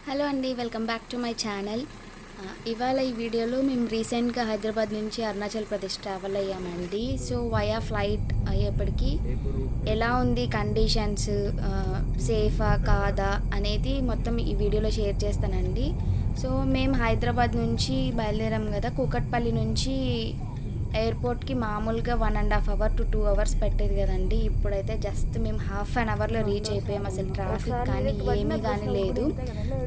Hello అండి, welcome back to my channel. ఇవాళ ఈ వీడియోలో మేము రీసెంట్గా హైదరాబాద్ నుంచి అరుణాచల్ ప్రదేశ్ ట్రావెల్ అయ్యామండి. సో వయా ఫ్లైట్ అయ్యేప్పటికీ ఎలా ఉంది కండిషన్స్, సేఫా కాదా అనేది మొత్తం ఈ వీడియోలో షేర్ చేస్తానండి. సో మేము హైదరాబాద్ నుంచి బయలుదేరాం కదా, కూకట్పల్లి నుంచి ఎయిర్పోర్ట్కి మామూలుగా 1.5 hours to 2 hours పెట్టేది కదండి. ఇప్పుడైతే జస్ట్ మేము హాఫ్ అన్ అవర్లో రీచ్ అయిపోయాం. అసలు ట్రాఫిక్ కానీ ఏమీ కానీ లేదు,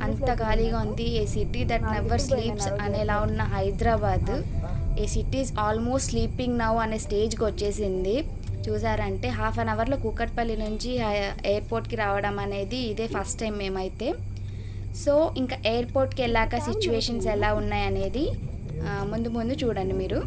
అంత ఖాళీగా ఉంది. A city that never sleeps అనేలా ఉన్న Hyderabad, a city is almost sleeping now అనే స్టేజ్కి వచ్చేసింది. చూసారంటే హాఫ్ అన్ అవర్లో కూకట్పల్లి నుంచి ఎయిర్పోర్ట్కి రావడం అనేది ఇదే ఫస్ట్ టైం మేమైతే. సో ఇంకా ఎయిర్పోర్ట్కి వెళ్ళాక సిచ్యువేషన్స్ ఎలా ఉన్నాయనేది ముందు ముందు చూడండి మీరు.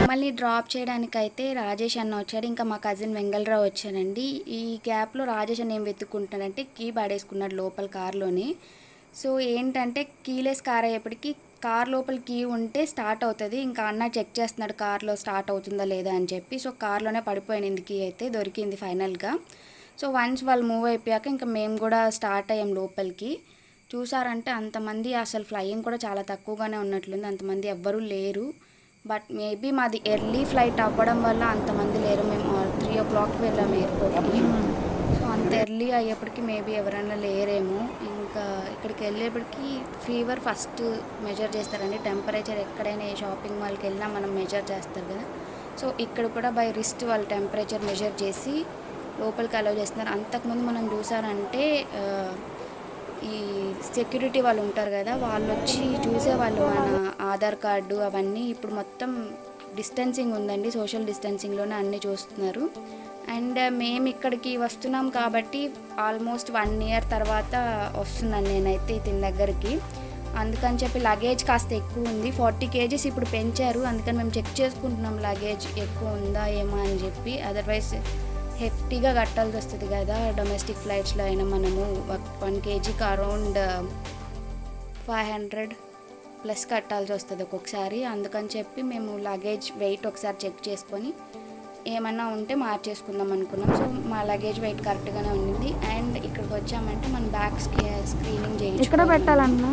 మళ్ళీ డ్రాప్ చేయడానికైతే రాజేష్ అన్న వచ్చాడు, ఇంకా మా కజిన్ వెంగళరావు వచ్చానండి. ఈ గ్యాప్లో రాజేష్ అన్న ఏం వెతుక్కుంటున్నాడంటే కీ పడేసుకున్నాడు లోపల కార్లోనే. సో ఏంటంటే కీలెస్ కార్ అయ్యేప్పటికీ కార్ లోపల కీ ఉంటే స్టార్ట్ అవుతుంది. ఇంకా అన్న చెక్ చేస్తున్నాడు కార్లో స్టార్ట్ అవుతుందా లేదా అని చెప్పి. సో కార్లోనే పడిపోయింది కీ, అయితే దొరికింది ఫైనల్గా. సో వన్స్ వాళ్ళు మూవ్ అయిపోయాక ఇంకా మేము కూడా స్టార్ట్ అయ్యాం లోపలికి. చూసారంటే అంతమంది, అసలు ఫ్లయింగ్ కూడా చాలా తక్కువగానే ఉన్నట్లుంది, అంతమంది ఎవ్వరూ లేరు. బట్ మేబీ మాది ఎర్లీ ఫ్లైట్ అవ్వడం వల్ల అంతమంది లేరు. మేము 3 o'clock వెళ్ళాము ఎయిర్పోర్ట్కి. సో అంత ఎర్లీ అయ్యేప్పటికి మేబీ ఎవరైనా లేరేమో. ఇంకా ఇక్కడికి వెళ్ళేప్పటికి ఫీవర్ ఫస్ట్ మెజర్ చేస్తారండి. టెంపరేచర్ ఎక్కడైనా ఏ షాపింగ్ మాల్కి వెళ్ళినా మనం మెజర్ చేస్తారు కదా. సో ఇక్కడ కూడా బై రిస్ట్ వాళ్ళు టెంపరేచర్ మెజర్ చేసి లోపలికి అలౌ చేస్తున్నారు. అంతకుముందు మనం చూసారంటే ఈ సెక్యూరిటీ వాళ్ళు ఉంటారు కదా, వాళ్ళు వచ్చి చూసేవాళ్ళు మన ఆధార్ కార్డు అవన్నీ. ఇప్పుడు మొత్తం డిస్టెన్సింగ్ ఉందండి, సోషల్ డిస్టెన్సింగ్లోనే అన్నీ చూస్తున్నారు. అండ్ మేము ఇక్కడికి వస్తున్నాం కాబట్టి ఆల్మోస్ట్ 1 year తర్వాత వస్తున్నాను నేనైతే ఇతని దగ్గరికి. అందుకని చెప్పి లగేజ్ కాస్త ఎక్కువ ఉంది, 40 kgs ఇప్పుడు పెంచారు. అందుకని మేము చెక్ చేసుకుంటున్నాం లగేజ్ ఎక్కువ ఉందా ఏమో అని చెప్పి. అదర్వైజ్ హెఫ్టీగా కట్టాల్సి వస్తుంది కదా డొమెస్టిక్ ఫ్లైట్స్లో అయినా. మనము 1 kgకి అరౌండ్ 500+ కట్టాల్సి వస్తుంది ఒక్కొక్కసారి. అందుకని చెప్పి మేము లగేజ్ వెయిట్ ఒకసారి చెక్ చేసుకొని ఏమన్నా ఉంటే మార్చేసుకుందాం అనుకున్నాం. సో మా లగేజ్ వెయిట్ కరెక్ట్గానే ఉంది. అండ్ ఇక్కడికి వచ్చామంటే మన బ్యాగ్ స్క్రీనింగ్ చేయించుకోవాలి.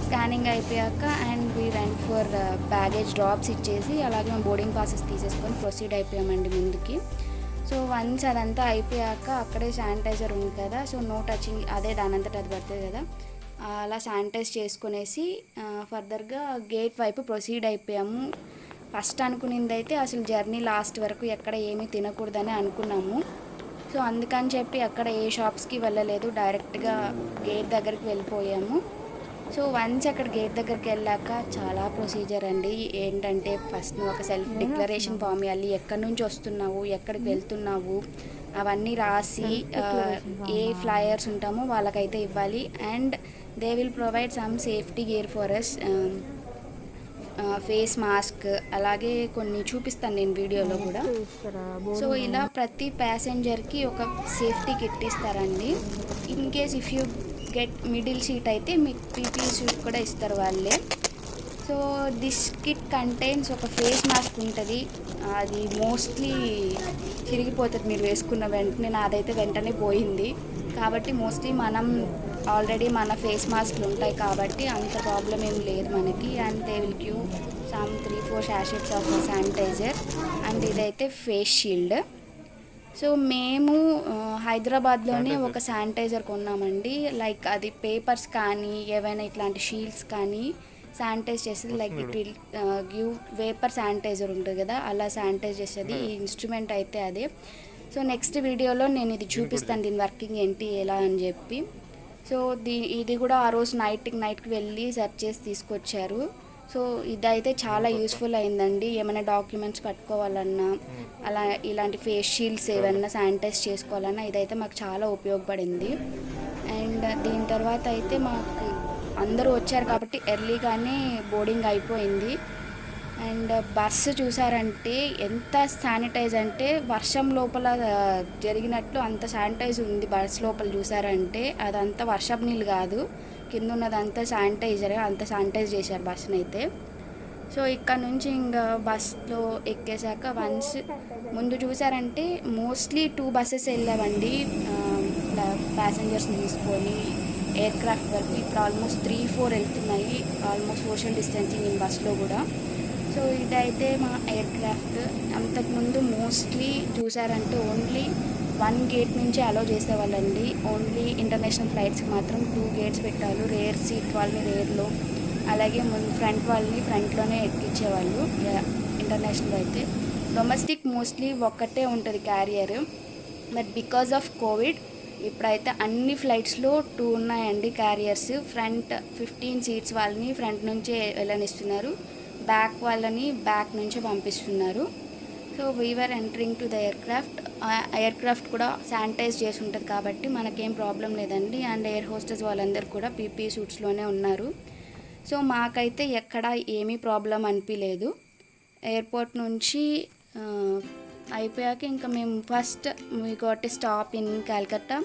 స్కానింగ్ అయిపోయాక and we went for baggage drops ఇచ్చేసి అలాగే మేము బోర్డింగ్ పాసెస్ తీసేసుకొని ప్రొసీడ్ అయిపోయామండి ముందుకి. సో వన్స్ అదంతా అయిపోయాక అక్కడే శానిటైజర్ ఉంది కదా, సో నో టచింగ్, అదే దానంతట అది పడుతుంది కదా, అలా శానిటైజ్ చేసుకునేసి ఫర్దర్గా గేట్ వైపు ప్రొసీడ్ అయిపోయాము. ఫస్ట్ అనుకునింది అయితే అసలు జర్నీ లాస్ట్ వరకు ఎక్కడ ఏమీ తినకూడదని అనుకున్నాము. సో అందుకని చెప్పి అక్కడ ఏ షాప్స్కి వెళ్ళలేదు, డైరెక్ట్గా గేట్ దగ్గరికి వెళ్ళిపోయాము. సో వన్స్ అక్కడ గేట్ దగ్గరికి వెళ్ళాక చాలా ప్రొసీజర్ అండి. ఏంటంటే ఫస్ట్ నువ్వు ఒక సెల్ఫ్ డిక్లరేషన్ ఫామ్ ఇవ్వాలి, ఎక్కడి నుంచి వస్తున్నావు, ఎక్కడికి వెళ్తున్నావు అవన్నీ రాసి ఏ ఫ్లైయర్స్ ఉంటామో వాళ్ళకైతే ఇవ్వాలి. And they will provide some safety gear for us, face mask, అలాగే కొన్ని చూపిస్తాను నేను వీడియోలో కూడా. సో ఇలా ప్రతి ప్యాసింజర్కి ఒక సేఫ్టీ కిట్ ఇస్తారండి. In case if you get middle seat అయితే మీకు పీపీ సూట్ కూడా ఇస్తారు వాళ్ళే. సో దిస్ కిట్ కంటైన్స్ ఒక ఫేస్ మాస్క్ ఉంటుంది, అది మోస్ట్లీ చిరిగిపోతుంది మీరు వేసుకున్న వెంటనే. నాదైతే వెంటనే పోయింది కాబట్టి మోస్ట్లీ మనం ఆల్రెడీ మన ఫేస్ మాస్క్లు ఉంటాయి కాబట్టి అంత ప్రాబ్లం ఏం లేదు మనకి. And they will give some 3-4 sachets of sanitizer. And ఇదైతే ఫేస్ షీల్డ్. సో మేము హైదరాబాద్లోనే ఒక శానిటైజర్ కొన్నామండి. లైక్ అది పేపర్స్ కానీ ఏవైనా ఇట్లాంటి షీల్డ్స్ కానీ శానిటైజ్ చేసేది. Like it will give vapour sanitizer ఉంటుంది కదా, అలా శానిటైజ్ చేసేది. ఈ ఇన్స్ట్రుమెంట్ అయితే అదే. సో నెక్స్ట్ వీడియోలో నేను ఇది చూపిస్తాను, దీని వర్కింగ్ ఏంటి ఎలా అని చెప్పి. సో ఇది కూడా ఆ రోజు నైట్కి వెళ్ళి సెర్చ్ చేసి తీసుకొచ్చారు. సో ఇదైతే చాలా యూస్ఫుల్ అయిందండి. ఏమైనా డాక్యుమెంట్స్ పట్టుకోవాలన్నా, అలా ఇలాంటి ఫేస్ షీల్డ్స్ ఏమైనా శానిటైజ్ చేసుకోవాలన్నా ఇదైతే మాకు చాలా ఉపయోగపడింది. అండ్ దీని తర్వాత అయితే మాకు అందరూ వచ్చారు కాబట్టి ఎర్లీగానే బోర్డింగ్ అయిపోయింది. అండ్ బస్సు చూసారంటే ఎంత శానిటైజ్ అంటే వర్షం లోపల జరిగినట్లు అంత శానిటైజ్ ఉంది బస్ లోపల. చూసారంటే అదంతా వర్షం నీళ్ళు కాదు, కింద ఉన్నదంతా శానిటైజరే, అంత శానిటైజ్ చేశారు బస్సుని అయితే. సో ఇక్కడ నుంచి ఇంకా బస్లో ఎక్కేసాక వన్స్ ముందు చూసారంటే మోస్ట్లీ 2 బస్సెస్ వెళ్ళామండి ప్యాసింజర్స్ని తీసుకొని ఎయిర్ క్రాఫ్ట్ వరకు. ఇప్పుడు ఆల్మోస్ట్ 3-4 వెళ్తున్నాయి, ఆల్మోస్ట్ సోషల్ డిస్టెన్సింగ్ ఇన్ బస్లో కూడా. సో ఇదైతే మా ఎయిర్ క్రాఫ్ట్. అంతకుముందు మోస్ట్లీ చూసారంటే ఓన్లీ 1 గేట్ నుంచి అలో చేసేవాళ్ళండి. ఓన్లీ ఇంటర్నేషనల్ ఫ్లైట్స్కి మాత్రం 2 గేట్స్ పెట్టారు. రేర్ సీట్ వాళ్ళని రేర్లో, అలాగే ముందు ఫ్రంట్ వాళ్ళని ఫ్రంట్లోనే ఎక్కించేవాళ్ళు ఇంటర్నేషనల్ అయితే. డొమెస్టిక్ మోస్ట్లీ ఒక్కటే ఉంటుంది carrier. But because of covid ఇప్పుడైతే అన్ని ఫ్లైట్స్లో 2 ఉన్నాయండి క్యారియర్స్. ఫ్రంట్ 15 సీట్స్ వాళ్ళని ఫ్రంట్ నుంచే వెళ్ళనిస్తున్నారు, బ్యాక్ వాళ్ళని బ్యాక్ నుంచి పంపిస్తున్నారు. So we're entering to the aircraft కూడా శానిటైజ్ చేసి ఉంటుంది కాబట్టి మనకేం ప్రాబ్లం లేదండి. అండ్ ఎయిర్ హోస్టెస్ వాళ్ళందరూ కూడా పీపీ సూట్స్లోనే ఉన్నారు. సో మాకైతే ఎక్కడ ఏమీ ప్రాబ్లం అనిపించలేదు. ఎయిర్పోర్ట్ నుంచి అయిపోయాక ఇంకా మేము first we got a stop in Calcutta.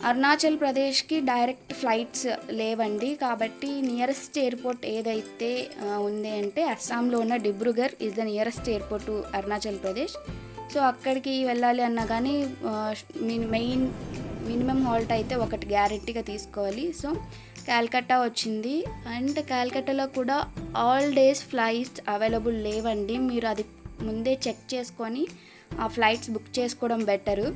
Arunachal ప్రదేశ్కి డైరెక్ట్ ఫ్లైట్స్ లేవండి, కాబట్టి నియరెస్ట్ ఎయిర్పోర్ట్ ఏదైతే ఉంది అంటే అస్సాంలో ఉన్న Dibrugarh is the nearest airport to Arunachal Pradesh. So అక్కడికి వెళ్ళాలి అన్నా కానీ మినిమం హాల్ట్ అయితే ఒకటి గ్యారెంటీగా తీసుకోవాలి. సో కలకత్తా వచ్చింది. అండ్ కలకత్తాలో కూడా ఆల్ డేస్ ఫ్లైట్స్ అవైలబుల్ లేవండి. మీరు అది ముందే చెక్ చేసుకొని ఆ ఫ్లైట్స్ బుక్ చేసుకోవడం బెటరు.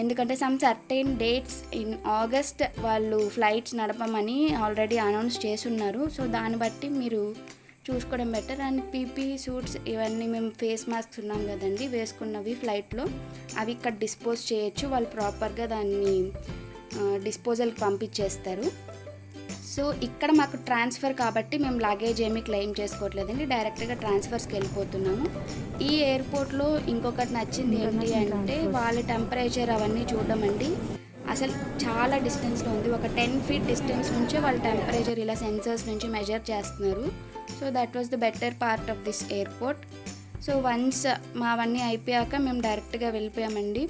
ఎందుకంటే some certain dates in August వాళ్ళు ఫ్లైట్స్ నడపమని ఆల్రెడీ అనౌన్స్ చేస్తున్నారు. సో దాన్ని బట్టి మీరు చూసుకోవడం బెటర్. అండ్ పీపీ సూట్స్ ఇవన్నీ మేము ఫేస్ మాస్క్స్ ఉన్నాం కదండి వేసుకున్నవి ఫ్లైట్లో, అవి ఇక్కడ డిస్పోజ్ చేయొచ్చు. వాళ్ళు ప్రాపర్గా దాన్ని డిస్పోజల్కి పంపించేస్తారు. సో ఇక్కడ మాకు ట్రాన్స్ఫర్ కాబట్టి మేము లగేజ్ ఏమీ క్లెయిమ్ చేసుకోవట్లేదండి, డైరెక్ట్గా ట్రాన్స్ఫర్స్కి వెళ్ళిపోతున్నాము. ఈ ఎయిర్పోర్ట్లో ఇంకొకటి నచ్చింది ఏంటి అంటే వాళ్ళ టెంపరేచర్ అవన్నీ చూడమండి. అసలు చాలా డిస్టెన్స్లో ఉంది, ఒక 10 feet డిస్టెన్స్ నుంచే వాళ్ళ టెంపరేచర్ ఇలా సెన్సర్స్ నుంచి మెజర్ చేస్తున్నారు. So that was the better part of this airport. So once మావన్నీ అయిపోయాక మేము డైరెక్ట్గా వెళ్ళిపోయామండి.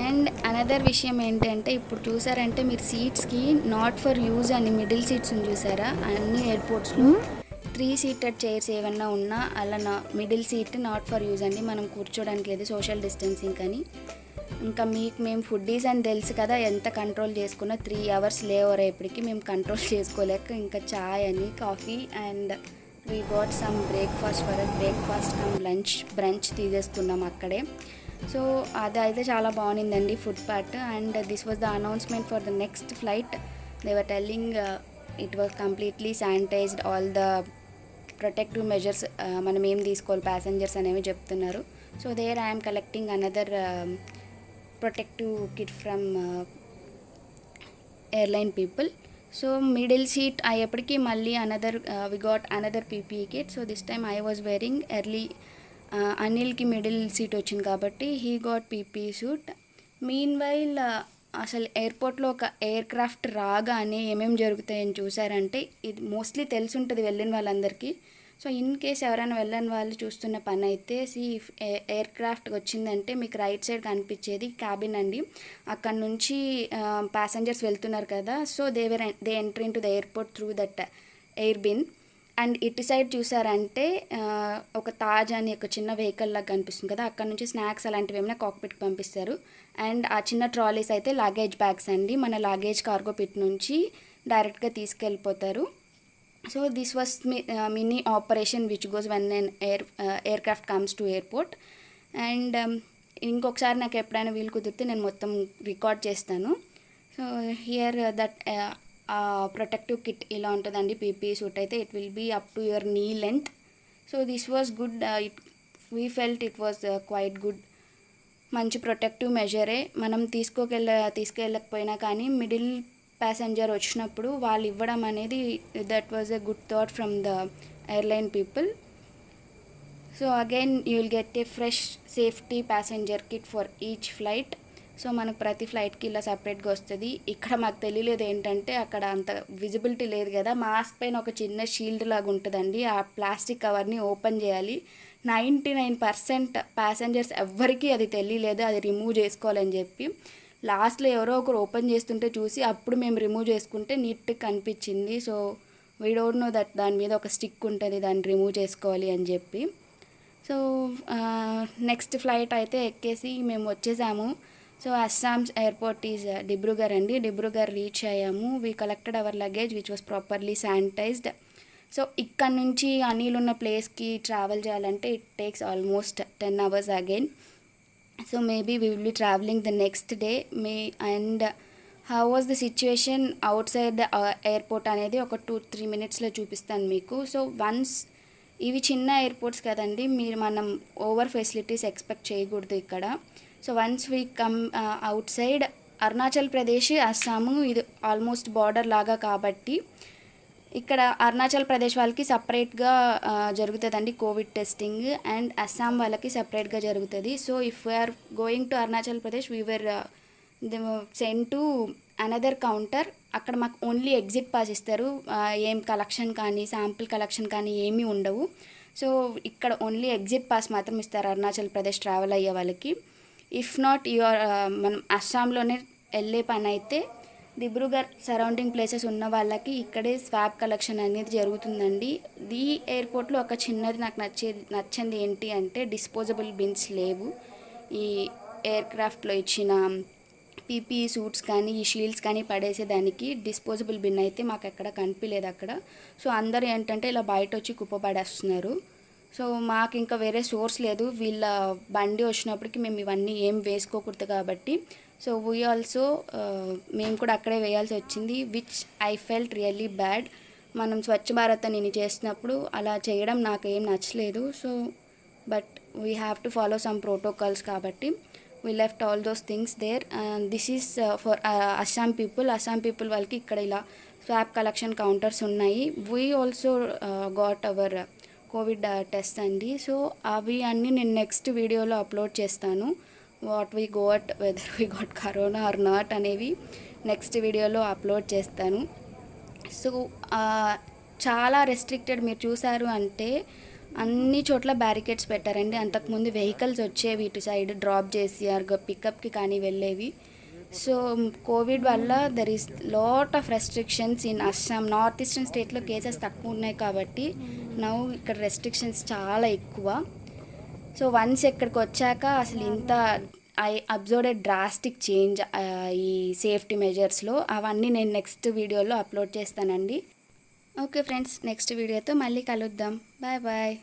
అండ్ అనదర్ విషయం ఏంటంటే ఇప్పుడు చూసారంటే మీరు సీట్స్కి నాట్ ఫర్ యూజ్ అని మిడిల్ సీట్స్ చూసారా, అన్ని ఎయిర్పోర్ట్స్లో 3-seated చైర్స్ ఏమన్నా ఉన్నా అలా middle seat not for use అండి, మనం కూర్చోడానికి లేదు సోషల్ డిస్టెన్సింగ్ అని. ఇంకా మేము ఫుడ్డీస్ అని తెలుసు కదా, ఎంత కంట్రోల్ చేసుకున్నా 3 hours లేవర్ ఎప్పటికీ మేము కంట్రోల్ చేసుకోలేక ఇంకా చాయ్ అని coffee and we got some breakfast cum brunch తీసేసుకున్నాం అక్కడే. సో అదైతే చాలా బాగుండిందండి food part. And this was the announcement for the next flight. They were telling it was completely sanitised, all the protective measures మనం ఏం తీసుకోవాలి passengers అనేవి చెప్తున్నారు. So there I'm collecting another protective kit from airline people. So middle seat అయ్యేప్పటికీ మళ్ళీ we got another PP kit. So this time I was wearing early అనిల్కి middle seat వచ్చింది కాబట్టి he got PP suit. Meanwhile అసలు ఎయిర్పోర్ట్లో ఒక air craft రాగానే ఏమేమి జరుగుతాయని చూసారంటే ఇది మోస్ట్లీ తెలుసుంటుంది వెళ్ళిన వాళ్ళందరికీ. సో ఇన్ కేస్ ఎవరైనా వెళ్ళని వాళ్ళు చూస్తున్న పని అయితే ఎయిర్ క్రాఫ్ట్ వచ్చిందంటే మీకు రైట్ సైడ్ కనిపించేది క్యాబిన్ అండి. అక్కడ నుంచి ప్యాసెంజర్స్ వెళ్తున్నారు కదా, so they enter in to the airport through that air bin. And ఇటు సైడ్ చూసారంటే ఒక తాజ్ అని ఒక చిన్న వెహికల్ లాగా కనిపిస్తుంది కదా, అక్కడ నుంచి స్నాక్స్ అలాంటివి ఏమైనా కాక్పిట్కి పంపిస్తారు. అండ్ ఆ చిన్న ట్రాలీస్ అయితే లగేజ్ బ్యాగ్స్ అండి, మన లగేజ్ కార్గో పిట్ నుంచి డైరెక్ట్గా తీసుకెళ్ళిపోతారు. So this was mini operation which goes when an aircraft comes to airport. And ఇంకొకసారి నాకు ఎప్పుడైనా వీలు కుదిరితే నేను మొత్తం రికార్డ్ చేస్తాను. So here that protective kit ఇలా ఉంటుందండి. పీపీ సూట్ అయితే it will be up to your knee length. So this was good, we felt it was quite good. మంచి ప్రొటెక్టివ్ మెజరే. మనం తీసుకెళ్ళకపోయినా కానీ మిడిల్ ప్యాసెంజర్ వచ్చినప్పుడు వాళ్ళు ఇవ్వడం అనేది that was a good thought from the airline people. So again you will get a fresh safety passenger kit for each flight. So మనకు ప్రతి ఫ్లైట్కి ఇలా సపరేట్గా వస్తుంది. ఇక్కడ మాకు తెలియలేదు ఏంటంటే అక్కడ అంత విజిబిలిటీ లేదు కదా, మాస్క్ పైన ఒక చిన్న షీల్డ్ లాగా ఉంటుందండి. ఆ ప్లాస్టిక్ కవర్ని ఓపెన్ చేయాలి. 99% ప్యాసెంజర్స్ ఎవ్వరికీ అది తెలియలేదు, అది రిమూవ్ చేసుకోవాలని చెప్పి. లాస్ట్లో ఎవరో ఒకరు ఓపెన్ చేస్తుంటే చూసి అప్పుడు మేము రిమూవ్ చేసుకుంటే నీట్గా కనిపించింది. So we don't know that దాని మీద ఒక స్టిక్ ఉంటుంది, దాన్ని రిమూవ్ చేసుకోవాలి అని చెప్పి. సో నెక్స్ట్ ఫ్లైట్ అయితే ఎక్కేసి మేము వచ్చేసాము. So Assam airport is Dibrugarh అండి. డిబ్రూగర్ రీచ్ అయ్యాము. We collected our luggage which was properly sanitized. So ఇక్కడ నుంచి అనిల్ ఉన్న ప్లేస్కి ట్రావెల్ చేయాలంటే it takes almost 10 hours again. So maybe we will be travelling the next day. And how was the situation outside the airport అనేది ఒక 2-3 minutesలో చూపిస్తాను మీకు. So once ఇవి చిన్న ఎయిర్పోర్ట్స్ కదండి, మనం ఓవర్ ఫెసిలిటీస్ ఎక్స్పెక్ట్ చేయకూడదు ఇక్కడ. So once we come out side Arunachal Pradesh Assam, ఇది ఆల్మోస్ట్ బార్డర్ లాగా కాబట్టి ఇక్కడ అరుణాచల్ ప్రదేశ్ వాళ్ళకి సపరేట్గా జరుగుతుందండి కోవిడ్ టెస్టింగ్, అండ్ అస్సాం వాళ్ళకి సపరేట్గా జరుగుతుంది. So if we're going to Arunachal Pradesh we were send to another counter. అక్కడ మాకు ఓన్లీ ఎగ్జిట్ పాస్ ఇస్తారు, ఏం కలెక్షన్ కానీ శాంపుల్ కలెక్షన్ కానీ ఏమీ ఉండవు. సో ఇక్కడ ఓన్లీ ఎగ్జిట్ పాస్ మాత్రం ఇస్తారు అరుణాచల్ ప్రదేశ్ ట్రావెల్ అయ్యే వాళ్ళకి. ఇఫ్ నాట్ యూఆర్ మనం అస్సాంలోనే వెళ్ళే పని అయితే దిబ్రూగర్ సరౌండింగ్ ప్లేసెస్ ఉన్న వాళ్ళకి ఇక్కడే స్వాబ్ కలెక్షన్ అనేది జరుగుతుందండి. ఈ ఎయిర్పోర్ట్లో ఒక చిన్నది నాకు నచ్చింది ఏంటి అంటే డిస్పోజబుల్ బిన్స్ లేవు. ఈ ఎయిర్క్రాఫ్ట్లో ఇచ్చిన పీపీ సూట్స్ కానీ ఈ షీల్డ్స్ కానీ పడేసేదానికి డిస్పోజబుల్ బిన్ అయితే మాకు ఎక్కడ కనిపించలేదు అక్కడ. సో అందరూ ఏంటంటే ఇలా బయట వచ్చి కుప్పపడేస్తున్నారు. సో మాకు ఇంకా వేరే సోర్స్ లేదు, వీళ్ళ బండి వచ్చినప్పటికి మేము ఇవన్నీ ఏం వేసుకోకూడదు కాబట్టి. సో వీ ఆల్సో మేము కూడా అక్కడే వేయాల్సి వచ్చింది, which I felt really bad. మనం స్వచ్ఛ భారత్ అని చేసినప్పుడు అలా చేయడం నాకు ఏం నచ్చలేదు. So but we have to follow some protocols కాబట్టి we left all those things there. And this is for Assam people వాళ్ళకి ఇక్కడ ఇలా స్వాబ్ కలెక్షన్ కౌంటర్స్ ఉన్నాయి. we also got our covid test అండి. సో అవి అన్నీ నేను నెక్స్ట్ వీడియోలో అప్లోడ్ చేస్తాను. What we got, whether we got corona or not అనేవి నెక్స్ట్ వీడియోలో అప్లోడ్ చేస్తాను. సో చాలా రెస్ట్రిక్టెడ్, మీరు చూసారు అంటే అన్ని చోట్ల బ్యారికేడ్స్ పెట్టారండి. అంతకుముందు వెహికల్స్ వచ్చేవి ఇటు సైడ్ డ్రాప్ చేసి పికప్కి కానీ వెళ్ళేవి. సో కోవిడ్ వల్ల there is lot of restrictions in Assam. North eastern స్టేట్లో కేసెస్ తక్కువ ఉన్నాయి కాబట్టి నౌ ఇక్కడ రెస్ట్రిక్షన్స్ చాలా ఎక్కువ. సో వన్స్ ఇక్కడికి వచ్చాక అసలు ఇంత ఐ అబ్జర్వ్డ్ డ్రాస్టిక్ చేంజ్ ఈ సేఫ్టీ మెజర్స్లో. అవన్నీ నేను నెక్స్ట్ వీడియోలో అప్లోడ్ చేస్తానండి. ఓకే ఫ్రెండ్స్, నెక్స్ట్ వీడియోతో మళ్ళీ కలుద్దాం. Bye bye.